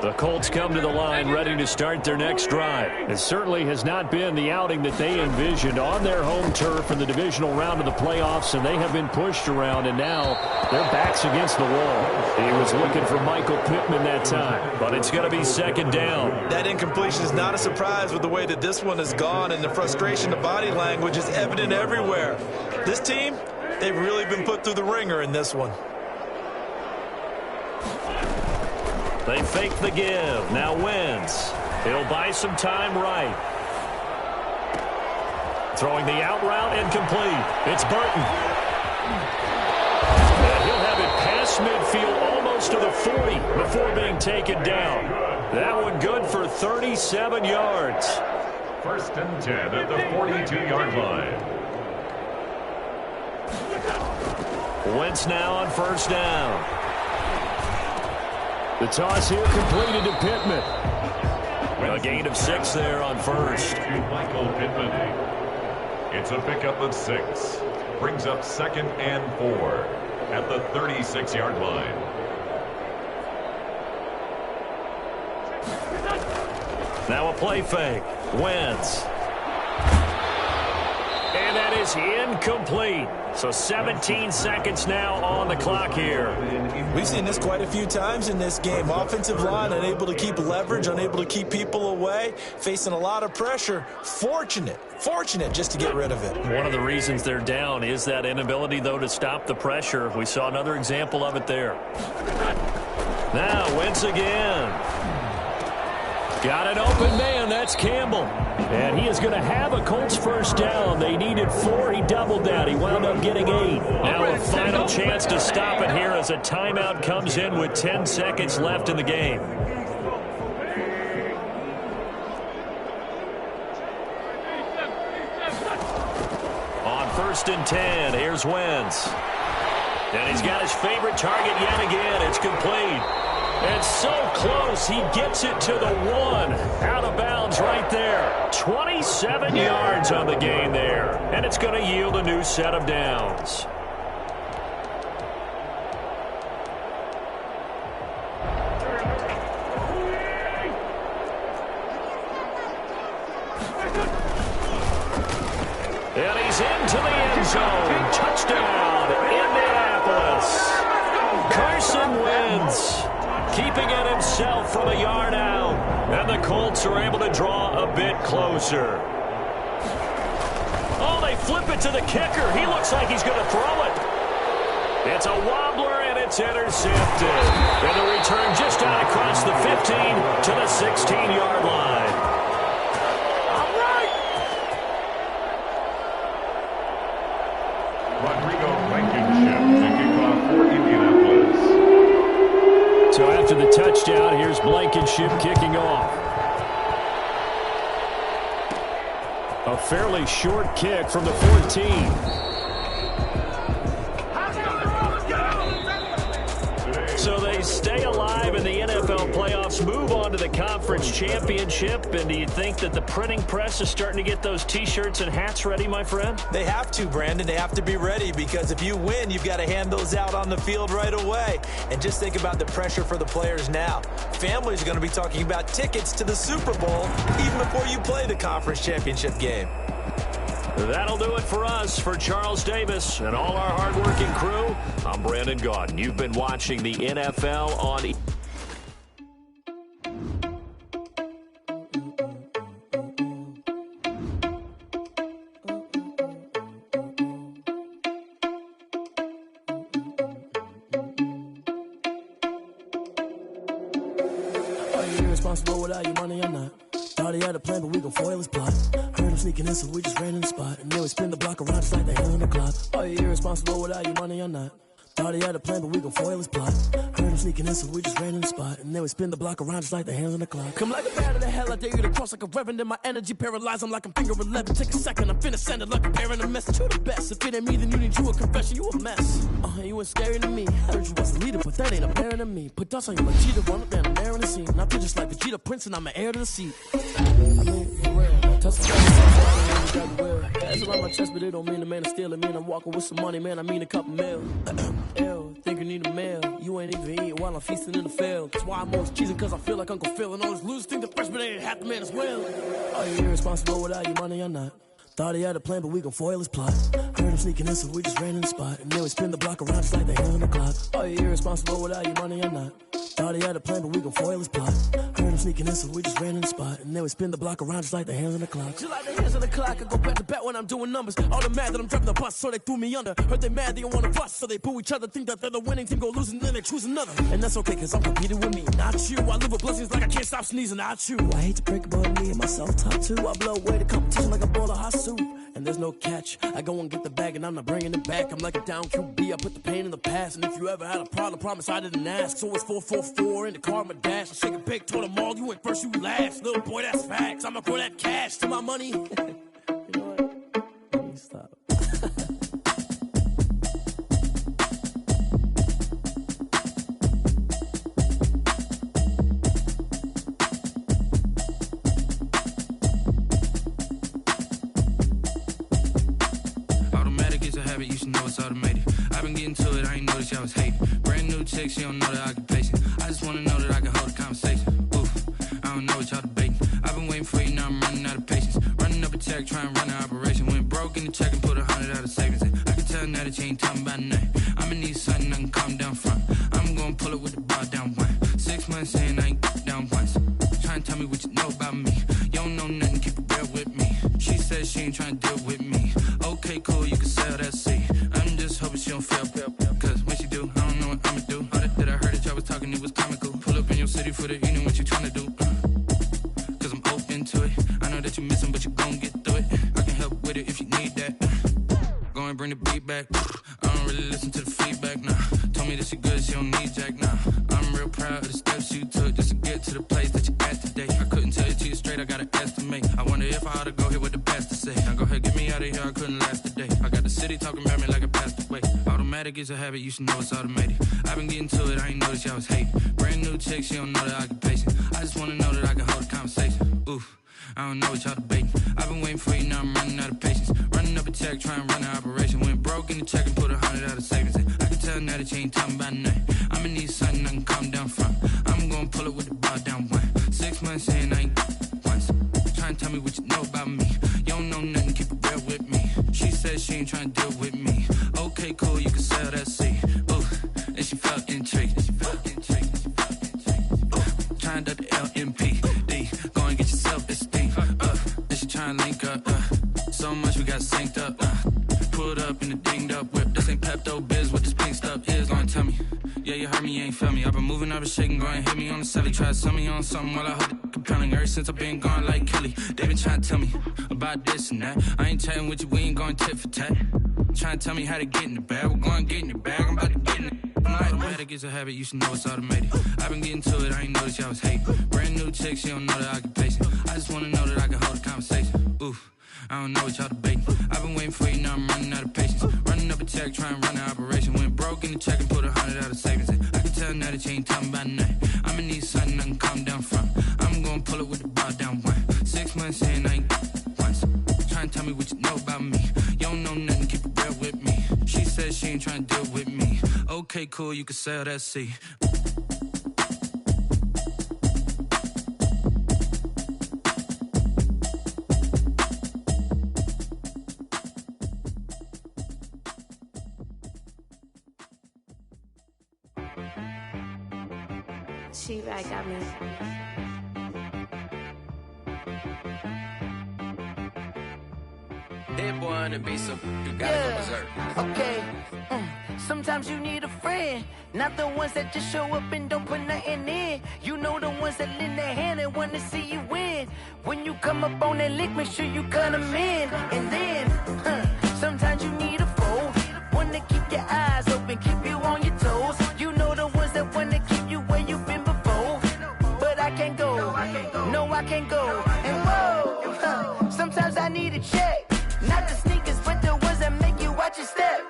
Speaker 1: The Colts come to the line ready to start their next drive. It certainly has not been the outing that they envisioned on their home turf in the divisional round of the playoffs, and they have been pushed around, and now their backs against the wall. He was looking for Michael Pittman that time, but it's going to be 2nd down.
Speaker 5: That incompletion is not a surprise with the way that this one has gone, and the frustration of body language is evident everywhere. This team, they've really been put through the ringer in this one.
Speaker 1: They fake the give. Now Wentz. He'll buy some time right. Throwing the out route incomplete. It's Burton. And he'll have it past midfield almost to the 40 before being taken down. That one good for 37 yards.
Speaker 3: 1st and 10 at the 42-yard line.
Speaker 1: Wentz now on 1st down. The toss here completed to Pittman. A gain of 6 there on 1st.
Speaker 3: Michael Pittman. It's a pickup of 6. Brings up 2nd and 4 at the 36-yard line.
Speaker 1: Now a play fake. Wentz. And that is incomplete. So 17 seconds now on the clock here.
Speaker 4: We've seen this quite a few times in this game. Offensive line unable to keep leverage, unable to keep people away, facing a lot of pressure. Fortunate just to get rid of it.
Speaker 1: One of the reasons they're down is that inability, though, to stop the pressure. We saw another example of it there. Now, Wentz again. Got an open man. That's Campbell. And he is going to have a Colts first down. They needed 4. He doubled that. He wound up getting 8. Now a final chance to stop it here as a timeout comes in with 10 seconds left in the game. On 1st and 10, here's Wentz. And he's got his favorite target yet again. It's complete. And so close, he gets it to the 1. Out of bounds right there. 27 yards on the gain there. And it's going to yield a new set of downs. And he's into the end zone. Touchdown, Indianapolis. Carson Wentz keeping it himself from a yard out. And the Colts are able to draw a bit closer. Oh, they flip it to the kicker. He looks like he's going to throw it. It's a wobbler, and it's intercepted. And the return just out across the 15 to the 16-yard line.
Speaker 3: All right. Rodrigo Blankenship to kick off for Indianapolis.
Speaker 1: So after the touchdown, here's Blankenship kicking off. A fairly short kick from the 14. So they stay alive in the NFL playoffs, move on to the conference championship. And do you think that the printing press is starting to get those T-shirts and hats ready, my friend?
Speaker 2: They have to, Brandon. They have to be ready because if you win, you've got to hand those out on the field right away. And just think about the pressure for the players now. Families are going to be talking about tickets to the Super Bowl even before you play the conference championship game.
Speaker 1: That'll do it for us. For Charles Davis and all our hardworking crew, I'm Brandon Gaudin. You've been watching the NFL on...
Speaker 6: Are you irresponsible without your money or not? Thought he had a plan, but we gon' foil his plot. Heard him sneaking in, so we just ran in the spot. And then we spin the block around just like the hand on the clock. Are you irresponsible without your money or not? Thought he had a plan, but we gon' foil his plot. Heard him sneaking in, so we just ran in the spot. And then we spin the block around just like the hands on the clock. Come like a bat of the hell, I dare you to cross like a reverend. In my energy paralyzed, I'm like I'm finger 11. Take a second, I'm finna send it like a parent a message to the best. If it ain't me, then you need you a confession, you a mess. You ain't scary to me. Heard you was a leader, but that ain't apparent to me. Put dust on you like Cheetah, run up down the air in the scene. Now I just like Vegeta Prince, and I'm an heir to the seat. I mean, for real. Touch the that's around my chest, but it don't mean the man is stealing. Mean I'm walking with some money, man. I mean a couple mil. Ew, think you need a meal. You ain't even eating while I'm feasting in the field. That's why I'm always cheesing, cause I feel like Uncle Phil. And all those losers think the freshman ain't half the man as well. Are you irresponsible without your money or not? Thought he had a plan, but we gon' foil his plot. Heard him sneaking in, so we just ran in the spot. And then we spin the block around just like the hand on the clock. Are you irresponsible without your money or not? Thought he had a plan, but we gon' foil his plot. Heard him sneaking in, so we just ran in the spot. And then we spin the block around just like the hands on the clock. Just like the hands on the clock, I go back to back when I'm doing numbers. All the mad that I'm driving the bus, so they threw me under. Heard they mad, they don't wanna bust, so they boo each other. Think that they're the winning team, go losing, then they choose another. And that's okay, cause I'm competing with me, not you. I live with blessings like I can't stop sneezing, not you. I hate to break it, but me and myself top two. I blow away the competition like a bowl of hot soup. And there's no catch. I go and get the bag and I'm not bringing it back. I'm like a down QB. I put the pain in the past. And if you ever had a problem, promise I didn't ask. So it's 444 in the car, my dash. I shake a big, told them all, you ain't first, you last. Little boy, that's facts. I'ma throw that cash to my money. You know what? Let me stop.
Speaker 7: You should know it's automated. I've been getting to it, I ain't noticed y'all was hating. Brand new chick, she don't know the occupation. I just wanna know that I can hold a conversation. Oof, I don't know what y'all debating. I've been waiting for you, now I'm running out of patience. Running up a check, trying to run an operation. Went broke in the check and put 100 out of savings in. I can tell now that you ain't talking about nothing. I'ma need something I can calm down front. I'm gonna pull it with the bar down one. 6 months saying I ain't down once. Trying to tell me what you know about me. You don't know nothing, keep it real with me. She says she ain't trying to deal with me. Okay, cool, you can sell that seat. I'm just hoping she don't fail. Cause when she do, I don't know what I'ma do. All that I heard that y'all was talking, it was comical. Pull up in your city for the evening, what you trying to do? that you missing, but you gon' get through it. I can help with it if you need that. Go and bring the beat back. I don't really listen to the feedback, nah. Told me that she good, she don't need jack, nah. I'm real proud of the steps you took just to get to the place that you at today. I couldn't tell it to you straight, I gotta estimate. I wonder if I ought to go here with the best to say. Now go ahead, get me out of here, I couldn't last a day. I got the city talking about me like I passed away. Automatic is a habit, you should know it's automated. I've been getting to it, I ain't noticed y'all was hating. Brand new chick, she don't know the occupation. I just wanna know that I can hold a conversation. Oof. I don't know what y'all debating. I've been waiting for you, now I'm running out of patience. Running up a check, trying to run an operation. Went broke in the check and put 100 out of savings in. I can tell now that you ain't talking about nothing. I'ma need something I can calm down from. I'm gonna pull it with the bar down one. 6 months in, I ain't once. Trying to tell me what you know about me. You don't know nothing, keep it real with me. She said she ain't trying to deal with me. Okay, cool, you can sell that seed. Ooh, and she felt intrigued. Trying to the LMPD. Go and get yourself esteem. And she trying to link up. So much we got synced up. Pulled up in the dinged up whip. This ain't Pepto Biz, what this pink stuff is. Long tell me. Yeah, you heard me, you ain't feel me. I've been moving, I've been shaking, go and hit me on the celly. Try to sell me on something while I hold it compelling. Ever since I've been gone like Kelly, they been trying to tell me about this and that. I ain't chatting with you, we ain't going tit for tat. Trying to tell me how to get in the bag. We're going to get in the bag, I'm about to get in it. Automatic is a habit, you should know it's automated. I've been getting to it, I ain't noticed y'all was hating. Brand new chick, she don't know the occupation. I just wanna know that I can hold a conversation. Oof, I don't know what y'all debating. I've been waiting for you, now I'm running out of patience. Running up a check, trying to run an operation. Went broke in the check and put 100 out of savings in. I can tell now that you ain't talking about nothing. I'ma need something I can calm down from. I'm gonna pull it with the bar down one. 6 months in, I ain't once. Trying to tell me what you know about me. You don't know nothing, keep it real with me. She said she ain't trying to deal with me. Okay, cool, you can sell that seed.
Speaker 8: She right got me.
Speaker 9: That boy on the beat, so you gotta go berserk.
Speaker 10: Okay. Sometimes you need a friend, not the ones that just show up and don't put nothing in. You know the ones that lend their hand and want to see you win. When you come up on that lick, make sure you cut them in. And then, sometimes you need a foe, one to keep your eyes open, keep you on your toes. You know the ones that want to keep you where you've been before. But I can't go, no I can't go. And whoa, sometimes I need a check. Not the sneakers, but the ones that make you watch your step.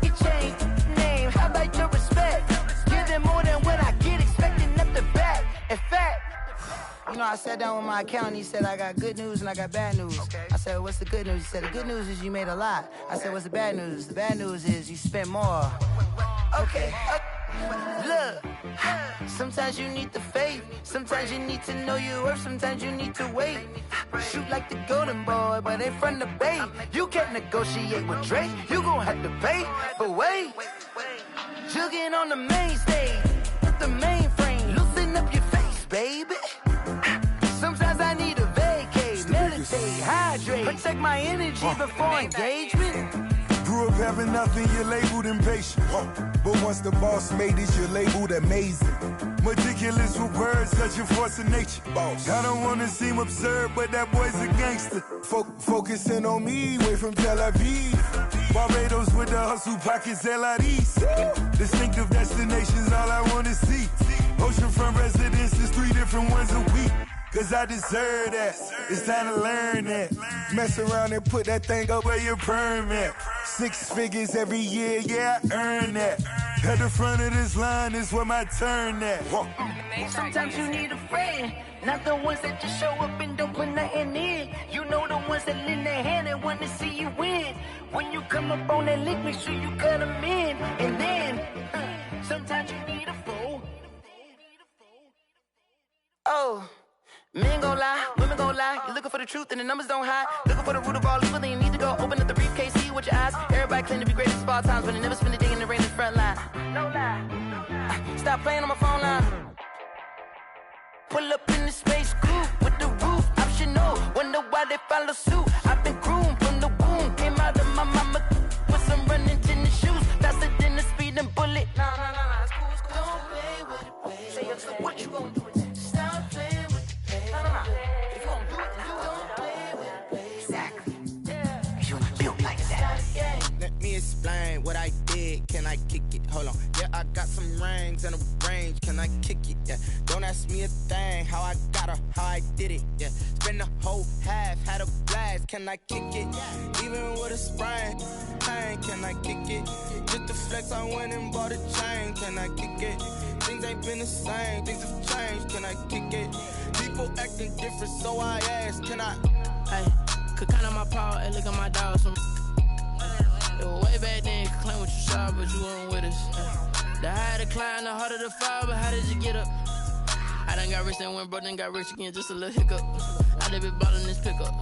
Speaker 10: Your chain, name, how about your respect? Give them more than what I get, expecting up the back. In fact, you know, I sat down with my accountant, he said, I got good news and I got bad news. I said, what's the good news? He said, the good news is you made a lot. I said, what's the bad news? The bad news is you spent more. Okay, look, sometimes you need the faith, sometimes you need to know your worth, sometimes you need to wait. Shoot like the golden boy, but ain't from the bay. You can't negotiate with Drake, you gon' have to pay. But wait, jugging on the main stage, with the mainframe, loosen up your face, baby. Sometimes I need a vacate, meditate, hydrate, protect my energy before engagement.
Speaker 11: Grew up having nothing, you're labeled impatient. But once the boss made it, you're labeled amazing. Meticulous with words, such a force of nature. I don't wanna seem absurd, but that boy's a gangster. Focusing on me, way from Tel Aviv. Barbados with the hustle pockets, LIDs. Distinctive destinations, all I wanna see. Oceanfront residences, 3 different ones a week. Cause I deserve that, it's time to learn that. Mess around and put that thing up where your permit. 6 figures every year, yeah, I earn that. At the front of this line is where my turn at.
Speaker 10: Sometimes you need a friend, not the ones that just show up and don't put nothing in. You know the ones that lend their hand and want to see you win. When you come up on that lick, make sure you cut them in. And then, sometimes you need a foe. Oh. Men gon' lie, women gon' lie. You're looking for the truth and the numbers don't hide. Looking for the root of all evil, then you need to go open up the briefcase, see with your eyes. Everybody claim to be greatest of all times, but they never spend a day in the rain in the front line. No lie. Stop playing on my phone line. Pull up in the space coupe with the roof optional. Wonder why they follow suit. I've been groomed from the womb. Came out of my mama with some running tennis shoes. Faster than the speeding bullet. Nah, it's cool, it's cool. Don't play with it, baby. Say, what you gon' do? Stop playing with it. If you gon' do it, then you don't play
Speaker 12: I kick it? Hold on. Yeah, I got some rings and a range. Can I kick it? Yeah. Don't ask me a thing. How I got her, how I did it. Yeah. Spend the whole half, had a blast. Can I kick it? Even with a sprain, pain. Can I kick it? Just to flex, I went and bought a chain. Can I kick it? Things ain't been the same. Things have changed. Can I kick it? People acting different, so I ask. Can I?
Speaker 6: Hey, could count on my power and look at my dogs. It was way back then, you could claim what you saw, but you weren't with us. The higher the climb, the harder the fall, but how did you get up? I done got rich and went broke, then got rich again, just a little hiccup. I done been ballin' this pickup.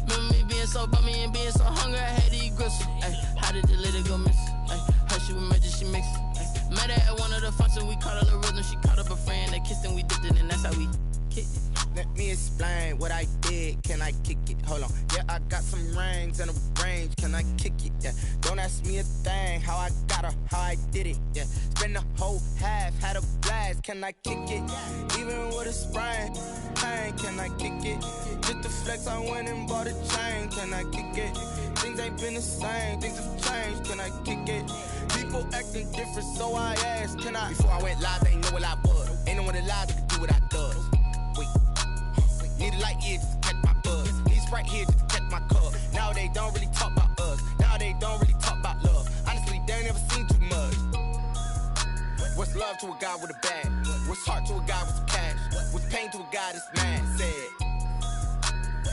Speaker 6: Remember me being so bummy and being so hungry, I had to eat gristle. Ay, how did the lady go miss? Ay, her she was magic, she mixed. Met her at one of the functions, we caught her the rhythm, she caught up a friend, they kissed and we dipped it, and that's how we kicked it.
Speaker 12: Let me explain what I did. Can I kick it? Hold on. Yeah, I got some rings and a range. Can I kick it? Yeah. Don't ask me a thing. How I got her, how I did it. Yeah. Spend the whole half, had a blast. Can I kick it? Even with a sprain, pain. Can I kick it? Just to flex, I went and bought a chain. Can I kick it? Things ain't been the same. Things have changed. Can I kick it? People acting different, so I asked. Can I? Before I went live, they ain't know what I was. Ain't no one alive that could do what I does. Need a light here just to catch my buzz. Need Sprite here just to catch my cup. Now they don't really talk about us. Now they don't really talk about love. Honestly, they ain't never seen too much. What's love to a guy with a bag? What's heart to a guy with some cash? What's pain to a guy that's mad? Said.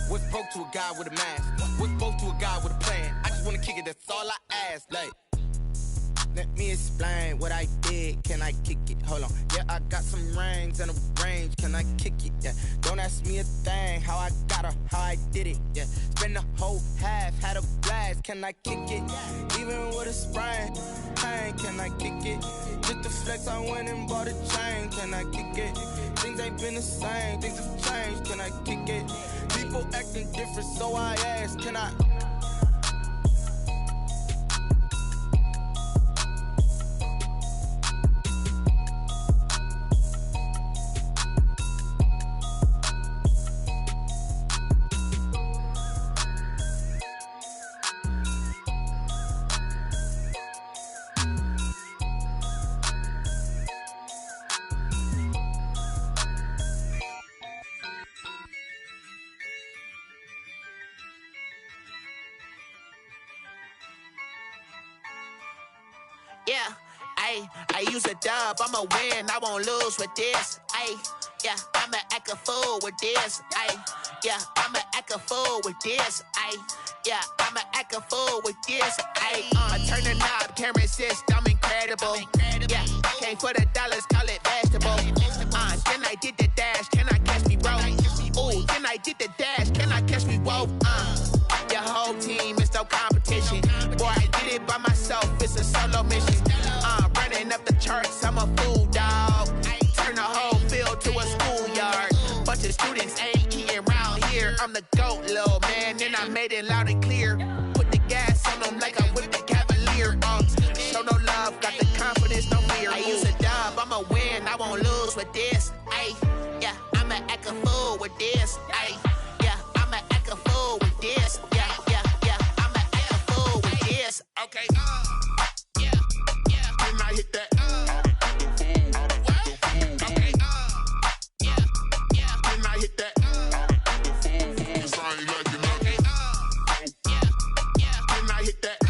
Speaker 12: What's broke to a guy with a mask? What's both to a guy with a plan? I just wanna kick it, that's all I ask. Like, let me explain what I did. Can I kick it? Hold on. Yeah, I got some rings and a range. Can I kick it? Yeah. Don't ask me a thing. How I got her, how I did it. Yeah. Spend the whole half, had a blast. Can I kick it? Even with a sprain, pain. Can I kick it? Just to flex, I went and bought a chain. Can I kick it? Things ain't been the same. Things have changed. Can I kick it? People acting different, so I ask. Can I?
Speaker 13: Yeah, I use a dub, I'ma win, I won't lose with this. Yeah, I'ma act a fool with this. Yeah, I'ma act a fool with this. Yeah, I'ma act a fool with this. I turn the knob, can't resist, I'm incredible. Yeah, came for the dollars, call it vegetable. Then I did the dash, can I catch me, bro? Ooh, then I did the dash, can I catch me, whoa? Your whole team is no competition. Boy, I did it by myself, it's a solo mission. Running up the charts, I'm a fool, dog. Turn the whole field to a schoolyard. Bunch of students ain't eating round here. I'm the GOAT, little man, and I made it loud and clear. Put the gas on them like I'm with the Cavalier. Show no love, got the confidence, no fear. I use a dub, I'ma win, I won't lose with this. Yeah, I'ma act a fool with this. Yeah, I'ma act a fool with this. Yeah, I'ma act a fool with this. Okay, yeah, when I hit that. Okay, yeah, when I hit that. When I hit that.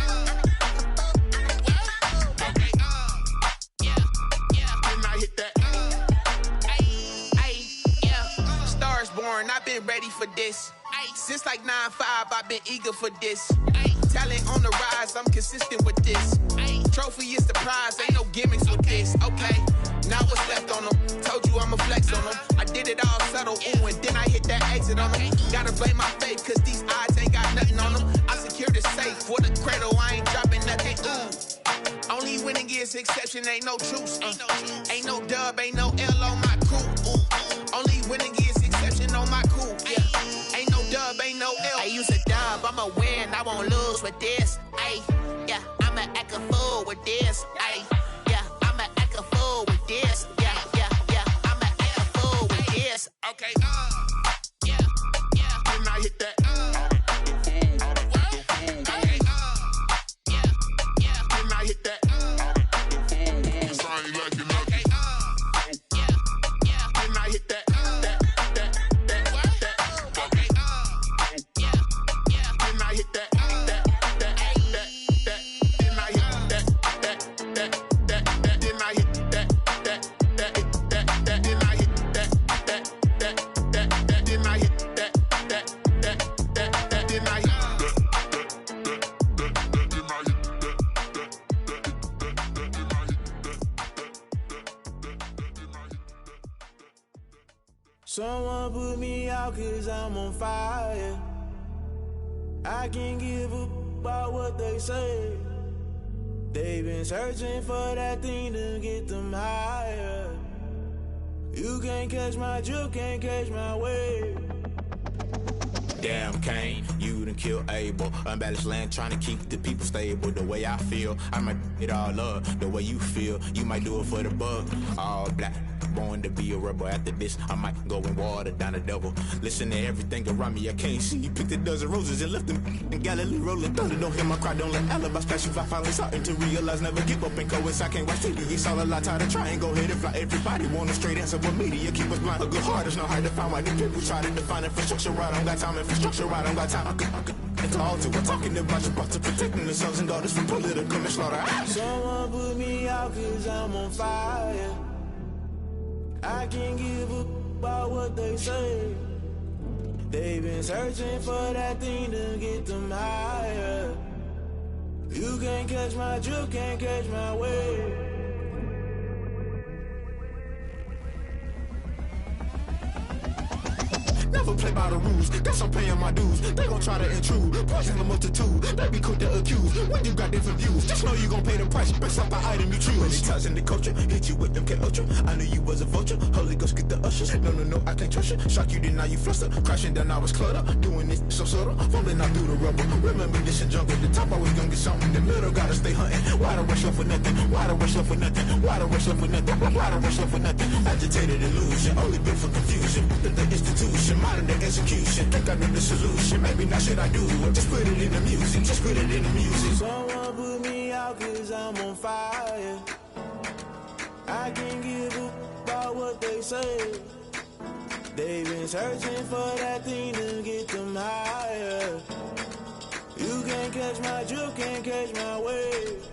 Speaker 13: I've been ready for this. Since like 9-5, I've been eager for this. Talent on the rise, I'm consistent with this. Trophy is the prize, ain't no gimmicks with this. Okay, now what's left on them? Told you I'ma flex on them. I did it all subtle, ooh, and then I hit that exit on them. Gotta blame my faith, cause these odds ain't got nothing on them. I secured the safe with a cradle, I ain't dropping nothing, ooh. Only winning is exception, ain't no truce. Ain't no dub, ain't no L on my crew. Only winning is exception on my crew. Yeah, ain't no dub, ain't no L. I use a dub, I'ma win, I won't lose with this. Yeah, I'ma act a fool with this. Yeah, I'ma act a fool with this. Yeah, I'ma act a fool with this. Okay, yeah, when I hit that. Okay, yeah, when I hit that.
Speaker 6: out cause I'm on fire. I can't give up about what they say. They've been searching for that thing to get them higher. You can't catch my drift, can't catch my wave.
Speaker 14: Damn, Kane, you done killed Abel. Unbalanced land, trying to keep the people stable. The way I feel, I might it all up. The way you feel, you might do it for the bug. All black, born to be a rebel. After this, I might go and water down the devil. Listen to everything around me, I can't see. Picked a dozen roses and left them in Galilee rolling thunder. Don't hear my cry, don't let alibis pass you. I finally starting to realize, never give up and coincide. I can't watch TV, it's all a lot. Tired of trying, go ahead and fly. Everybody want a straight answer, but media keep us blind. A good heart is not hard to find. Why do people try to define infrastructure right? I don't got time, infrastructure right, I don't got time. I could call to. We're talking about your to protecting the sons and daughters from political manslaughter.
Speaker 6: Someone put me out cause I'm on fire. I can't give up about what they say. They've been searching for that thing to get them higher. You can't catch my drift, can't catch my wave.
Speaker 14: Never play by the rules, guess I'm paying my dues. They gon' try to intrude, poison the multitude. They be quick to accuse, when you got different views. Just know you gon' pay the price, based off the item you choose. When it ties in the culture, hit you with them K-Ultra. I knew you was a vulture, Holy Ghost get the ushers. No, I can't trust you. Shock you, then now you fluster. Crashing down, I was clutter. Doing this so subtle, fumbling out through the rubble. Remember this and jungle, the top always gonna get something. In the middle, gotta stay hunting. Why the rush left for nothing? Why the rush left for nothing? Why the rush left for nothing? Why the rush left for nothing? Agitated illusion, only built for confusion. The institution, modern day execution. Think I know the solution. Maybe not should I do it? Just put it in the music. Just put it in the music.
Speaker 6: Someone put me out cause I'm on fire. I can't give up about what they say. They've been searching for that thing to get them higher. You can't catch my drift, can't catch my wave.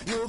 Speaker 14: You're